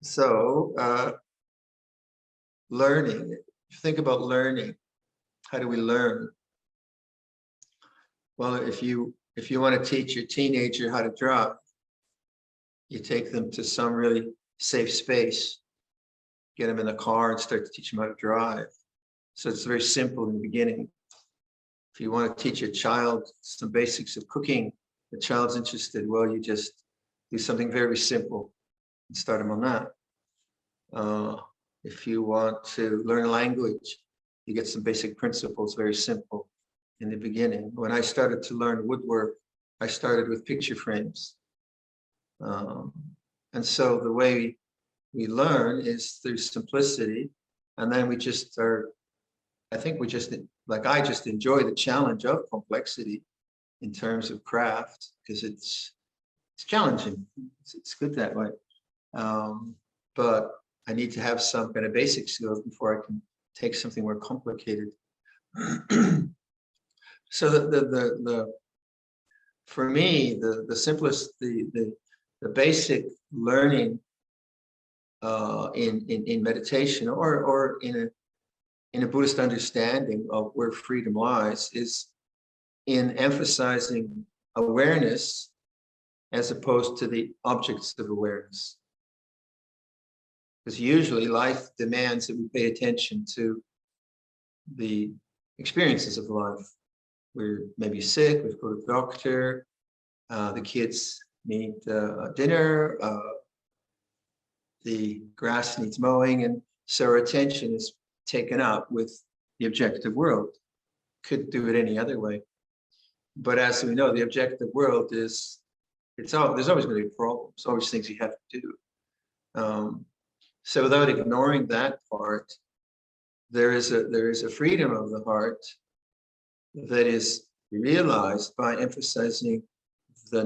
So learning, think about learning. How do we learn? Well, if you want to teach your teenager how to drive, you take them to some really safe space, get them in the car and start to teach them how to drive. So it's very simple in the beginning. If you want to teach a child some basics of cooking, the child's interested, well, you just do something very simple and start them on that. If you want to learn a language, you get some basic principles, very simple in the beginning. When I started to learn woodwork, I started with picture frames. And so the way we learn is through simplicity. And then we just are, I think we just, like I just enjoy the challenge of complexity in terms of craft, because it's challenging. It's good that way. But I need to have some kind of basic skills before I can take something more complicated. So for me, the simplest, the basic learning in meditation or in a Buddhist understanding of where freedom lies is in emphasizing awareness as opposed to the objects of awareness. Because usually life demands that we pay attention to the experiences of life. We're maybe sick, we've got a doctor, the kids need dinner, the grass needs mowing, and so our attention is taken up with the objective world. Could do it any other way. But as we know, the objective world is, there's always going to be problems, always things you have to do. So without ignoring that part, there is a freedom of the heart that is realized by emphasizing the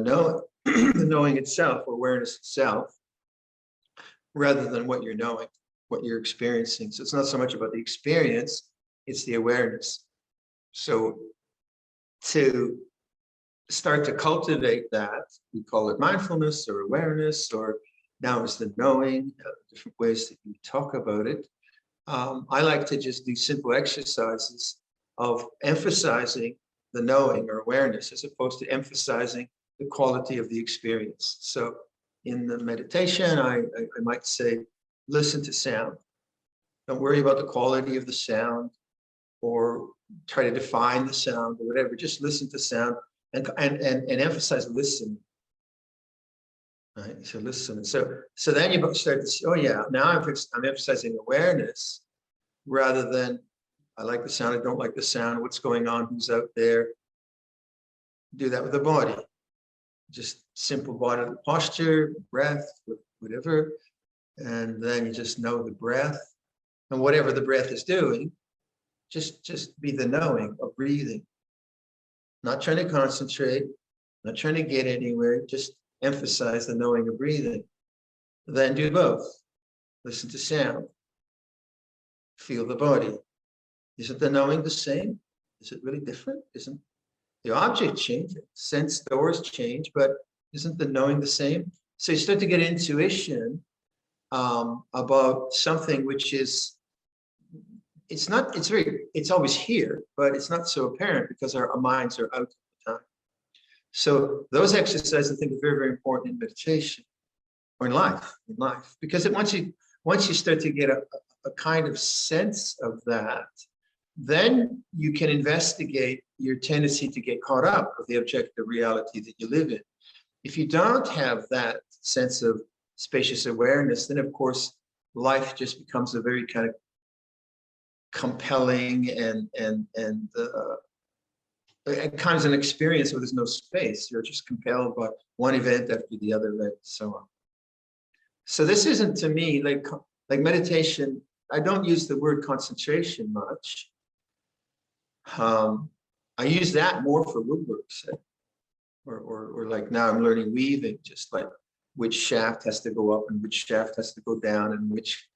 knowing itself, awareness itself, rather than what you're knowing, what you're experiencing. So it's not so much about the experience, it's the awareness. So to start to cultivate that, we call it mindfulness or awareness, or now it's the knowing, different ways that you talk about it. I like to just do simple exercises of emphasizing the knowing or awareness as opposed to emphasizing the quality of the experience. So in the meditation, I might say, listen to sound. Don't worry about the quality of the sound or try to define the sound or whatever. Just listen to sound and emphasize listening. Right? So listen. So then you start to see, oh yeah, now I'm emphasizing awareness rather than I like the sound, I don't like the sound, what's going on, who's out there. Do that with the body. Just simple body posture, breath, whatever. And then you just know the breath. And whatever the breath is doing, just be the knowing of breathing. Not trying to concentrate, not trying to get anywhere, just emphasize the knowing of breathing. Then do both. Listen to sound. Feel the body. Isn't the knowing the same? Is it really different? Isn't the object changing? Sense doors change, but isn't the knowing the same? So you start to get intuition about something which is, it's always here, but it's not so apparent because our minds are out all the time. So those exercises I think are very, very important in meditation or in life, because once you start to get a kind of sense of that, then you can investigate your tendency to get caught up with the objective reality that you live in. If you don't have that sense of spacious awareness, then of course life just becomes a very kind of compelling and kind of an experience where there's no space. You're just compelled by one event after the other event, and so on. So this isn't to me like meditation. I don't use the word concentration much. I use that more for woodwork, say, or like now I'm learning weaving, just like which shaft has to go up and which shaft has to go down and which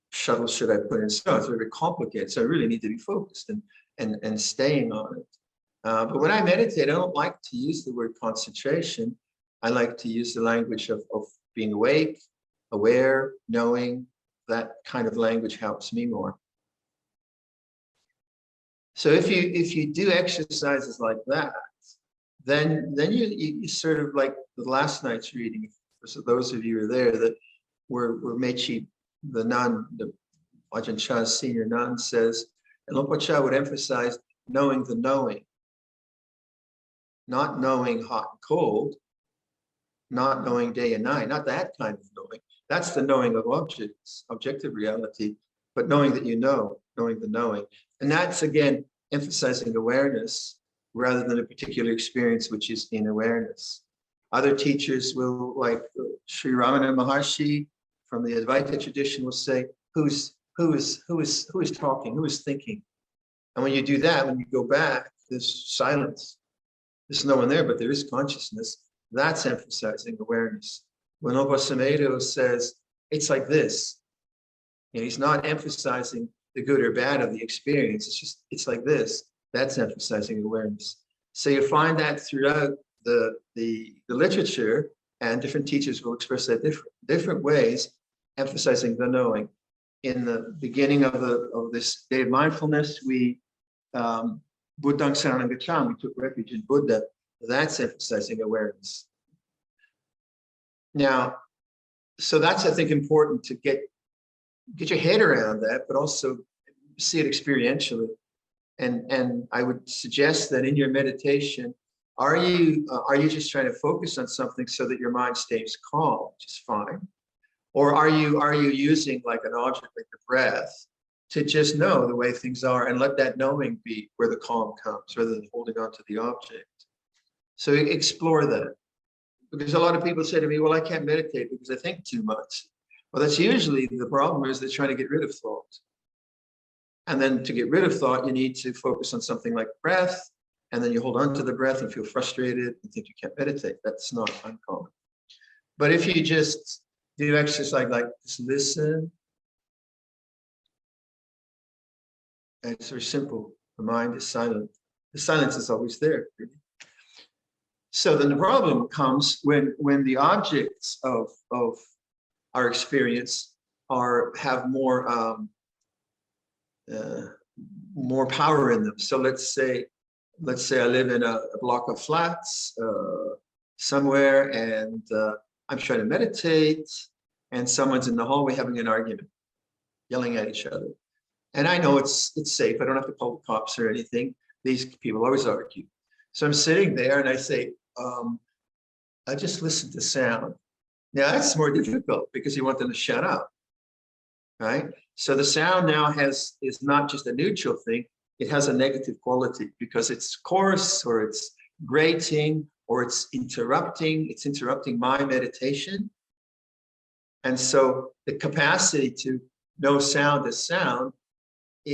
shuttle should I put in. So it's very complicated. So I really need to be focused and staying on it. But when I meditate, I don't like to use the word concentration. I like to use the language of being awake, aware, knowing, that kind of language helps me more. So if you do exercises like that, then you sort of like the last night's reading, for those of you who are there that were Mechi, the nun, the Ajahn Chah's senior nun, says, and Luang Por Chah would emphasize knowing the knowing, not knowing hot and cold, not knowing day and night, not that kind of knowing. That's the knowing of objects, objective reality, but knowing that you know, knowing the knowing. And that's, again, emphasizing awareness rather than a particular experience, which is in awareness. Other teachers will, like Sri Ramana Maharshi from the Advaita tradition, will say, who is talking, who is thinking? And when you do that, when you go back, there's silence. There's no one there, but there is consciousness. That's emphasizing awareness. When Obasamedo says, it's like this, and he's not emphasizing the good or bad of the experience. It's just, it's like this. That's emphasizing awareness. So you find that throughout the literature, and different teachers will express that different ways, emphasizing the knowing. In the beginning of this day of mindfulness, we Buddhang Saranam Gacchami, we took refuge in Buddha. That's emphasizing awareness. Now, so that's, I think, important to get your head around that, but also see it experientially. And I would suggest that in your meditation, are you just trying to focus on something so that your mind stays calm, which is fine? Or are you using like an object like the breath to just know the way things are and let that knowing be where the calm comes rather than holding on to the object? So explore that. Because a lot of people say to me, well, I can't meditate because I think too much. Well, that's usually the problem, is they're trying to get rid of thought. And then to get rid of thought, you need to focus on something like breath, and then you hold on to the breath and feel frustrated and think you can't meditate. That's not uncommon. But if you just do exercise like just listen, and it's very simple. The mind is silent. The silence is always there. Really. So then the problem comes when the objects of our experience have more power in them. So let's say I live in a block of flats somewhere, and I'm trying to meditate, and someone's in the hallway having an argument, yelling at each other. And I know it's safe. I don't have to call the cops or anything. These people always argue. So I'm sitting there and I say, I just listen to sound. Now that's more difficult because you want them to shut up, right? So the sound now is not just a neutral thing. It has a negative quality because it's coarse, or it's grating, or it's interrupting my meditation. And so the capacity to know sound as sound,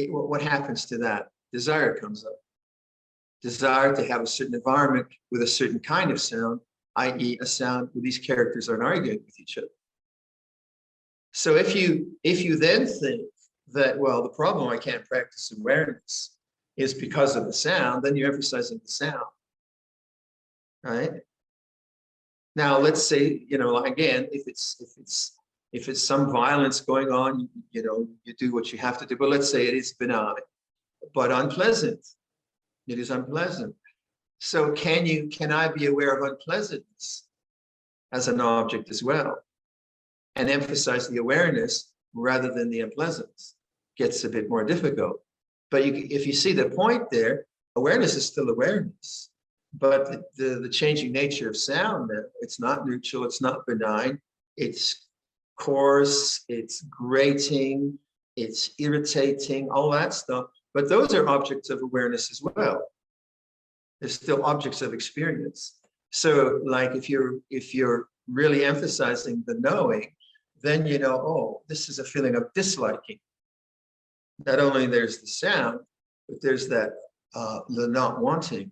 what happens to that? Desire comes up. Desire to have a certain environment with a certain kind of sound, i.e. a sound where these characters aren't arguing with each other. So if you then think that, well, the problem I can't practice awareness is because of the sound, then you're emphasizing the sound, right? Now, let's say, again, if it's some violence going on, you do what you have to do. But let's say it is benign, but unpleasant. It is unpleasant. So can I be aware of unpleasantness as an object as well, and emphasize the awareness rather than the unpleasantness? Gets a bit more difficult. But if you see the point there, awareness is still awareness. But the changing nature of sound, it's not neutral, it's not benign, it's coarse, it's grating, it's irritating, all that stuff. But those are objects of awareness as well. They're still objects of experience. So like if you're really emphasizing the knowing, then you know, oh, this is a feeling of disliking. Not only there's the sound, but there's that the not wanting.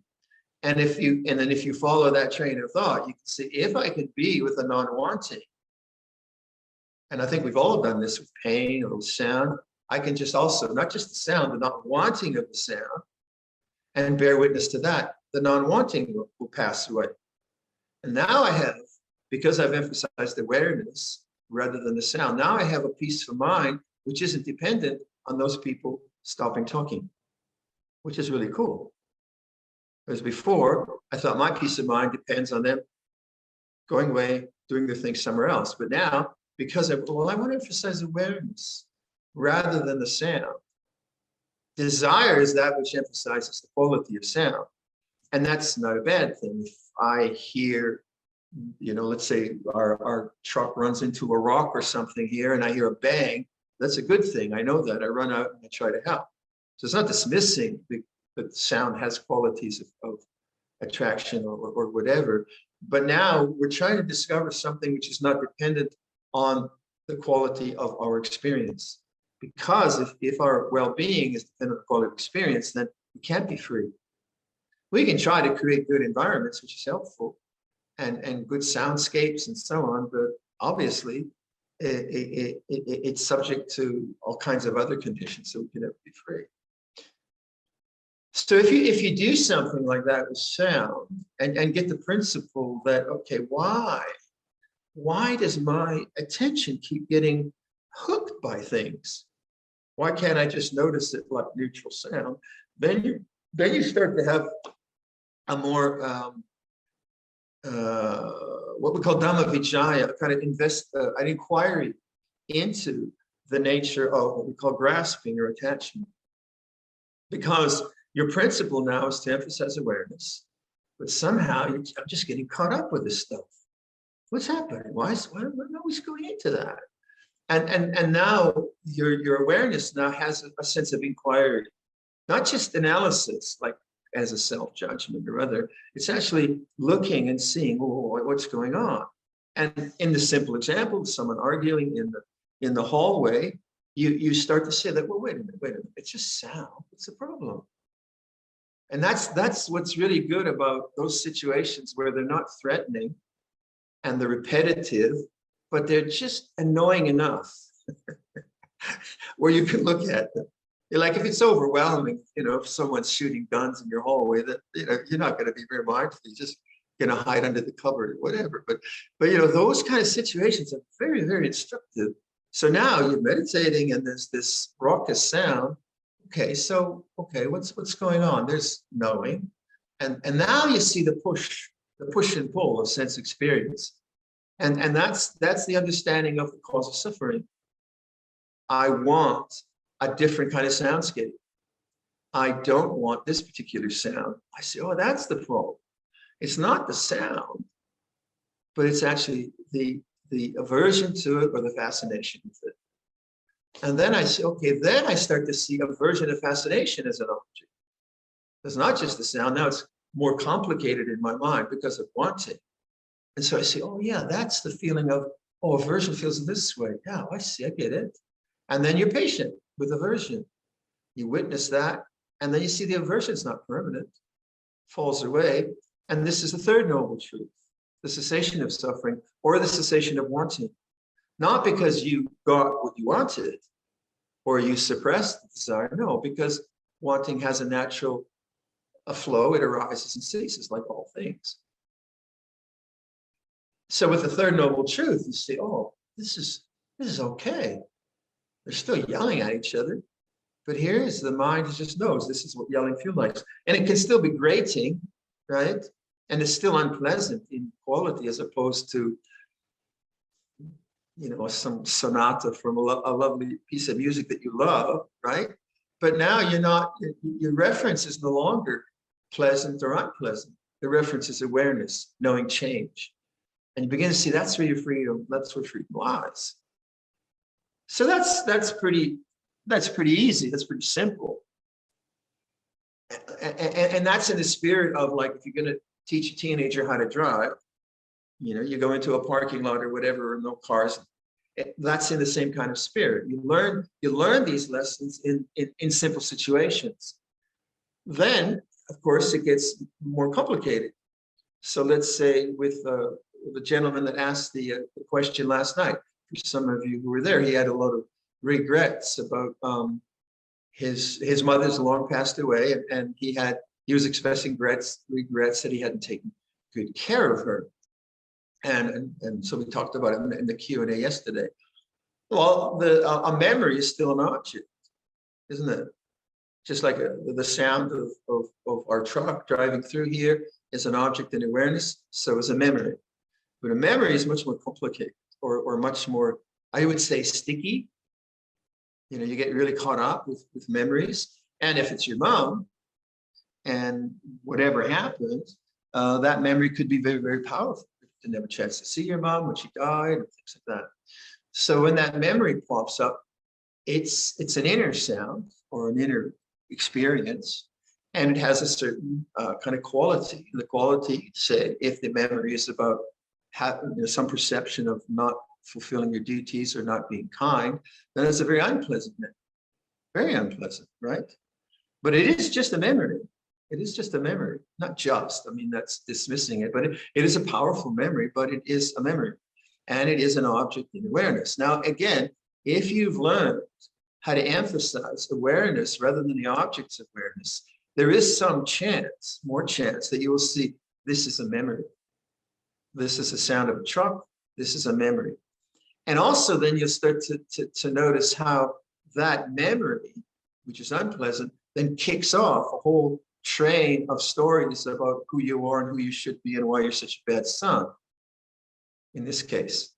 And then if you follow that train of thought, you can see, if I could be with a non-wanting, and I think we've all done this with pain or with sound, I can just also, not just the sound, the not wanting of the sound, and bear witness to that. The non-wanting will pass away. And now I have, because I've emphasized awareness, rather than the sound. Now I have a peaceful mind, which isn't dependent on those people stopping talking, which is really cool. Because before, I thought my peace of mind depends on them going away, doing their thing somewhere else. But now, because I want to emphasize awareness rather than the sound. Desire is that which emphasizes the quality of sound. And that's not a bad thing. If I hear, let's say our truck runs into a rock or something here and I hear a bang, that's a good thing. I know that. I run out and I try to help. So it's not dismissing that sound has qualities of attraction or whatever. But now we're trying to discover something which is not dependent on the quality of our experience. Because if our well-being is dependent on the quality of experience, then we can't be free. We can try to create good environments, which is helpful, and good soundscapes and so on, but obviously it's subject to all kinds of other conditions, so we can never be free. So if you do something like that with sound and get the principle that, okay, why does my attention keep getting hooked by things? Why can't I just notice it like neutral sound? Then you start to have a more what we call Dhamma Vijaya, kind of an inquiry into the nature of what we call grasping or attachment. Because your principle now is to emphasize awareness, but somehow I'm just getting caught up with this stuff. What's happening? Why am I always going into that? And now your awareness now has a sense of inquiry, not just analysis, like as a self-judgment or other. It's actually looking and seeing, what's going on. And in the simple example, someone arguing in the hallway, you start to say that, well, wait a minute, it's just sound. What's the problem? And that's what's really good about those situations where they're not threatening and they're repetitive, but they're just annoying enough where you can look at them. Like if it's overwhelming, if someone's shooting guns in your hallway, that you're not going to be very mindful. You're just going to hide under the cupboard or whatever. But those kind of situations are very, very instructive. So now you're meditating and there's this raucous sound. Okay, what's going on? There's knowing, and now you see the push and pull of sense experience, and that's the understanding of the cause of suffering. I want a different kind of soundscape. I don't want this particular sound. I say, oh, that's the problem. It's not the sound, but it's actually the aversion to it or the fascination with it. And then I say, okay, then I start to see aversion and fascination as an object. It's not just the sound. Now it's more complicated in my mind because of wanting. And so I say, oh yeah, that's the feeling of, aversion feels this way. Yeah, I see, I get it. And then you're patient with aversion. You witness that, and then you see the aversion is not permanent, falls away. And this is the third noble truth, the cessation of suffering or the cessation of wanting. Not because you got what you wanted or you suppressed the desire, no, because wanting has a natural flow, it arises and ceases like all things. So with the third noble truth, you see, this is okay. They're still yelling at each other, but here's the mind just knows this is what yelling feels like. And it can still be grating, right? And it's still unpleasant in quality as opposed to some sonata from a lovely piece of music that you love, right? But now your reference is no longer pleasant or unpleasant. The reference is awareness, knowing change. And you begin to see that's where your freedom, that's where freedom lies. So that's pretty easy, that's pretty simple. And that's in the spirit of, like, if you're going to teach a teenager how to drive, you go into a parking lot or whatever, no cars. That's in the same kind of spirit. You learn these lessons in simple situations. Then, of course, it gets more complicated. So let's say with the gentleman that asked the question last night, for some of you who were there, he had a lot of regrets about his mother's long passed away, and he was expressing regrets that he hadn't taken good care of her. And so we talked about it in the Q&A yesterday. Well, a memory is still an object, isn't it? Just like the sound of our truck driving through here is an object in awareness, so is a memory. But a memory is much more complicated, or much more, I would say, sticky. You know, you get really caught up with memories. And if it's your mom, and whatever happens, that memory could be very, very powerful. You didn't have a chance to see your mom when she died, and things like that. So when that memory pops up, it's an inner sound or an inner experience, and it has a certain kind of quality. And the quality, say, if the memory is about having, you know, some perception of not fulfilling your duties or not being kind, then it's a very unpleasant memory. Very unpleasant, right? But it is just a memory. It is just a memory, not just. I mean, that's dismissing it, but it is a powerful memory, but it is a memory. And it is an object in awareness. Now, again, if you've learned how to emphasize awareness rather than the objects of awareness, there is some chance, more chance, that you will see this is a memory. This is the sound of a truck. This is a memory. And also then you'll start to notice how that memory, which is unpleasant, then kicks off a whole train of stories about who you are and who you should be and why you're such a bad son, in this case.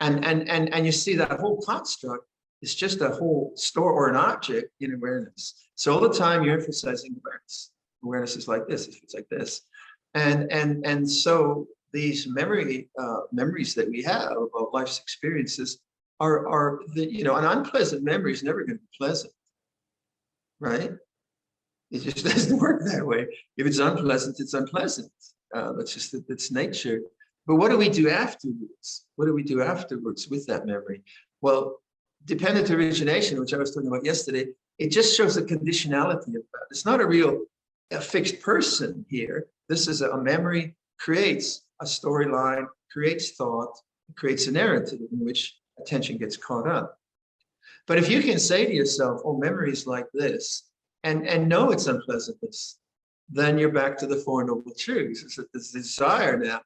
And you see that whole construct is just a whole store or an object in awareness. So all the time you're emphasizing awareness. Awareness is like this, it's like this. And so these memories that we have about life's experiences are the, you know, an unpleasant memory is never going to be pleasant, right? It just doesn't work that way. If it's unpleasant, it's unpleasant. That's just its nature. But what do we do afterwards? What do we do afterwards with that memory? Well, dependent origination, which I was talking about yesterday, it just shows the conditionality of that. It's not a fixed person here. This is a memory, creates a storyline, creates thought, creates a narrative in which attention gets caught up. But if you can say to yourself, oh, memory is like this, and know its unpleasantness, then you're back to the Four Noble Truths. It's that this desire now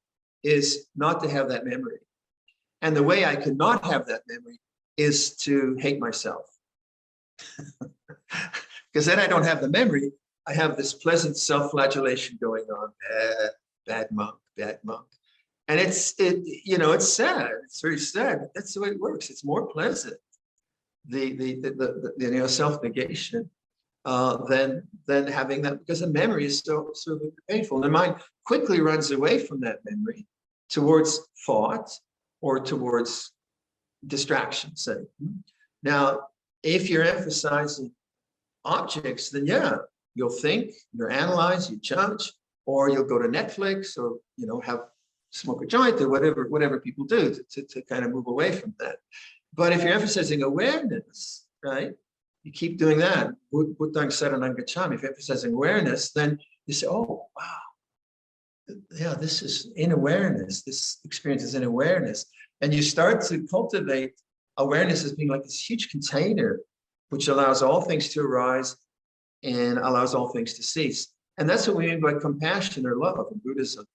is not to have that memory. And the way I could not have that memory is to hate myself. Because then I don't have the memory. I have this pleasant self-flagellation going on. Bad monk, bad monk. And it's sad. It's very sad. That's the way it works. It's more pleasant, the self-negation, than having that, because the memory is so painful. And the mind quickly runs away from that memory towards thought or towards distraction, say. Now, if you're emphasizing objects, then yeah, you'll think, you'll analyze, you judge, or you'll go to Netflix, or smoke a joint, or whatever people do to kind of move away from that. But if you're emphasizing awareness, right? You keep doing that. Buddhang saranang gacchami. If you're emphasizing awareness, then you say, oh, wow. Yeah, this is in awareness. This experience is in awareness. And you start to cultivate awareness as being like this huge container, which allows all things to arise and allows all things to cease. And that's what we mean by compassion or love in Buddhism.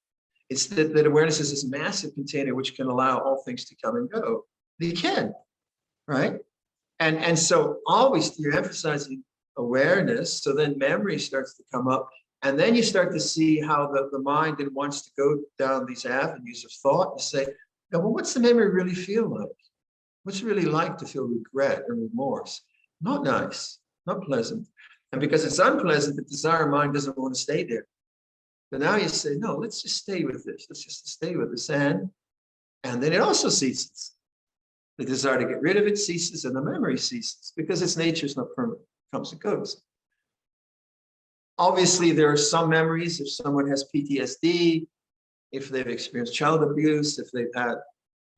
It's that awareness is this massive container which can allow all things to come and go. They can, right? And so always you're emphasizing awareness. So then memory starts to come up. And then you start to see how the mind then wants to go down these avenues of thought and say, well, what's the memory really feel like? What's it really like to feel regret or remorse? Not nice, not pleasant. And because it's unpleasant, the desire mind doesn't want to stay there. But now you say, no, let's just stay with this. Let's just stay with this. And then it also ceases. The desire to get rid of it ceases and the memory ceases because its nature is not permanent. It comes and goes. Obviously, there are some memories. If someone has PTSD, if they've experienced child abuse, if they've had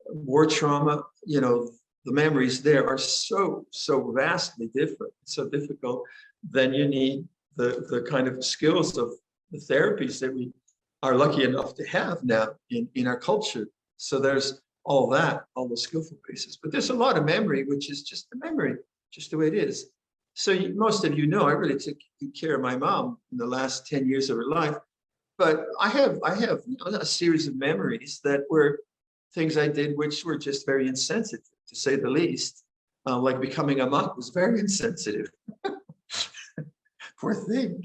war trauma, the memories there are so vastly different, so difficult. Then you need the kind of skills of the therapies that we are lucky enough to have now in our culture. So there's all those skillful bases. But there's a lot of memory, which is just a memory, just the way it is. So most of you know, I really took good care of my mom in the last 10 years of her life. But I have a series of memories that were things I did which were just very insensitive, to say the least. Like becoming a monk was very insensitive. Poor thing.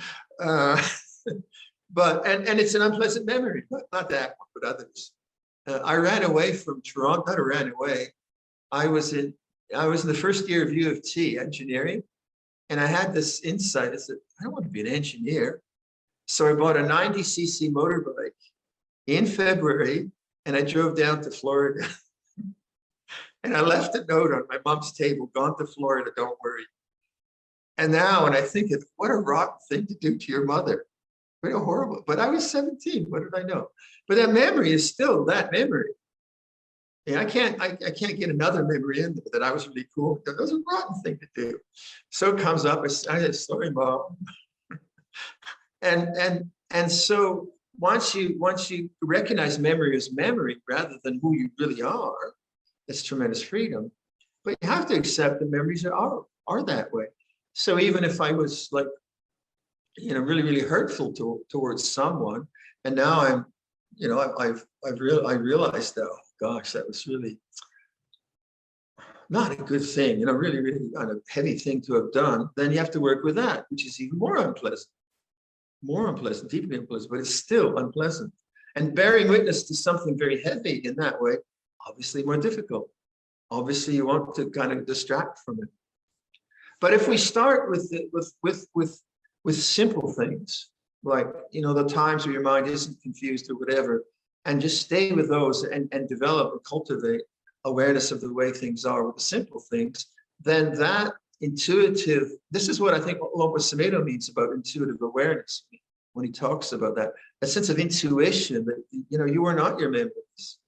But it's an unpleasant memory, not that one, but others. I ran away from Toronto. Not ran away. I was in the first year of U of T engineering, and I had this insight. I said, I don't want to be an engineer. So I bought a 90cc motorbike in February, and I drove down to Florida. And I left a note on my mom's table, gone to Florida, don't worry. And now, when I think of what a rotten thing to do to your mother. What a horrible, but I was 17, what did I know? But that memory is still that memory. And I can't get another memory in there that I was really cool. That was a rotten thing to do. So it comes up, I said, sorry, Mom. And so once you recognize memory as memory rather than who you really are, it's tremendous freedom. But you have to accept that memories are that way. So even if I was like, really, really hurtful towards someone, and now I'm, I realized that, oh gosh, that was really not a good thing, really, really kind of heavy thing to have done. Then you have to work with that, which is even more unpleasant, deeply unpleasant, but it's still unpleasant. And bearing witness to something very heavy in that way, obviously more difficult. Obviously, you want to kind of distract from it. But if we start with simple things, like, the times where your mind isn't confused or whatever, and just stay with those and develop and cultivate awareness of the way things are with the simple things, then that intuitive, this is what I think Luang Por means about intuitive awareness when he talks about that, a sense of intuition that, you are not your memories.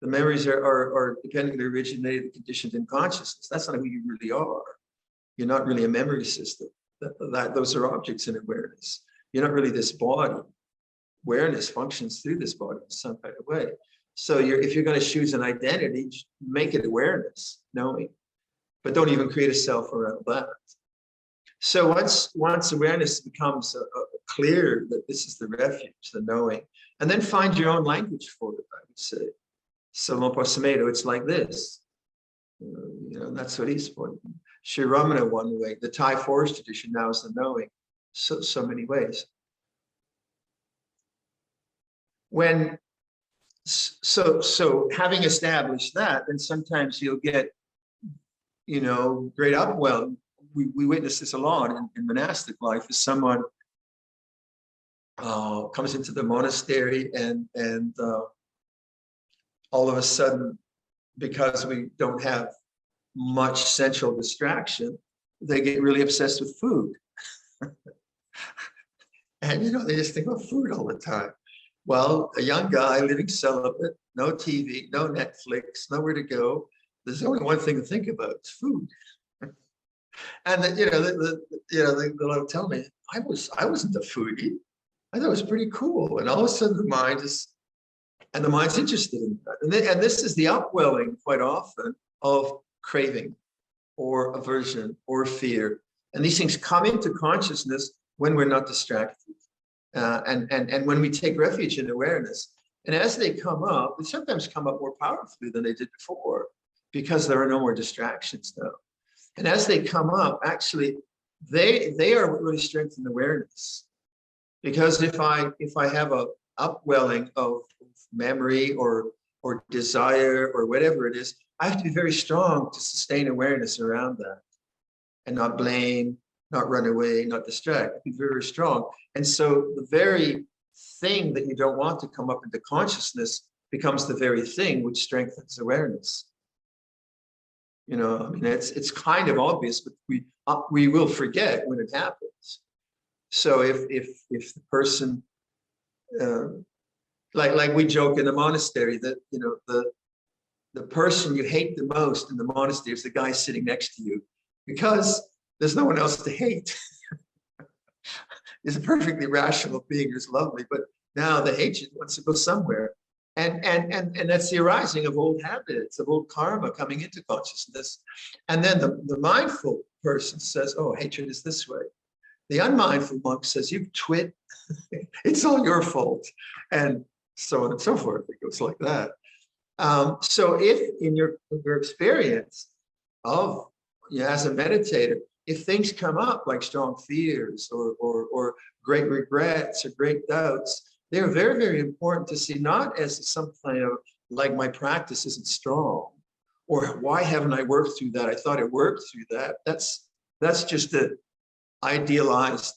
The memories are dependently originated, conditioned in consciousness. That's not who you really are. You're not really a memory system. Those are objects in awareness. You're not really this body. Awareness functions through this body in some kind of way. So if you're going to choose an identity, make it awareness, knowing, but don't even create a self around that. So once awareness becomes clear that this is the refuge, the knowing, and then find your own language for it, I would say. So Luang Por it's like this. That's what he's for. Sri Ramana one way, the Thai forest tradition now is the knowing, so many ways. So having established that, then sometimes you'll get, great upwelling. We witness this a lot in monastic life. As someone comes into the monastery and all of a sudden, because we don't have much central distraction, they get really obsessed with food. And, they just think about food all the time. Well, a young guy living celibate, no TV, no Netflix, nowhere to go. There's only one thing to think about, it's food. And then, they'll tell me, I wasn't a foodie. I thought it was pretty cool. And all of a sudden the mind's interested in that. And this is the upwelling quite often of craving or aversion or fear. And these things come into consciousness when we're not distracted. And when we take refuge in awareness. And as they come up, they sometimes come up more powerfully than they did before because there are no more distractions now. And as they come up, actually, they are what really strengthen awareness. Because if I have a upwelling of memory or desire or whatever it is, I have to be very strong to sustain awareness around that and not blame, not run away, not distract, be very strong. And so the very thing that you don't want to come up into consciousness becomes the very thing which strengthens awareness. It's kind of obvious, but we will forget when it happens. So if the person, like we joke in the monastery that, the person you hate the most in the monastery is the guy sitting next to you, because there's no one else to hate. He's a perfectly rational being who's lovely, but now the hatred wants to go somewhere. And that's the arising of old habits, of old karma coming into consciousness. And then the mindful person says, oh, hatred is this way. The unmindful monk says, you twit, it's all your fault. And so on and so forth. It goes like that. So if in your experience of, as a meditator, if things come up like strong fears or great regrets or great doubts, they're very, very important to see, not as something of like my practice isn't strong, or why haven't I worked through that? I thought I worked through that. That's just an idealized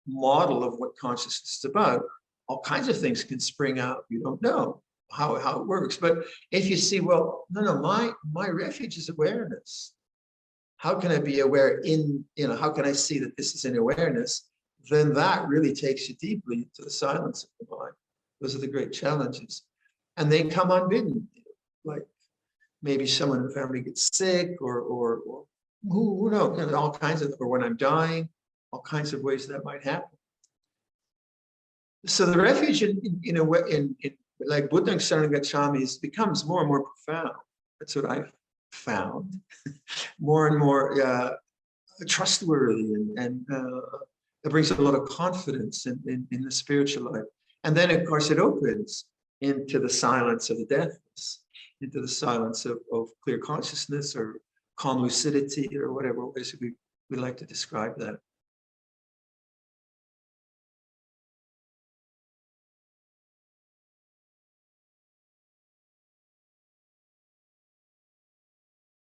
model of what consciousness is about. All kinds of things can spring out. You don't know how it works. But if you see, well, no, my refuge is awareness. How can I be aware in, how can I see that this is in awareness? Then that really takes you deeply into the silence of the mind. Those are the great challenges. And they come unbidden, like maybe someone in the family gets sick, or who knows, all kinds of, or when I'm dying, all kinds of ways that might happen. So the refuge in a way, in like Buddha and Saranam Gacchami becomes more and more profound. That's what I've found. More and more trustworthy, and it brings a lot of confidence in the spiritual life. And then, of course, it opens into the silence of the deathless, into the silence of clear consciousness or calm lucidity, or whatever ways we like to describe that.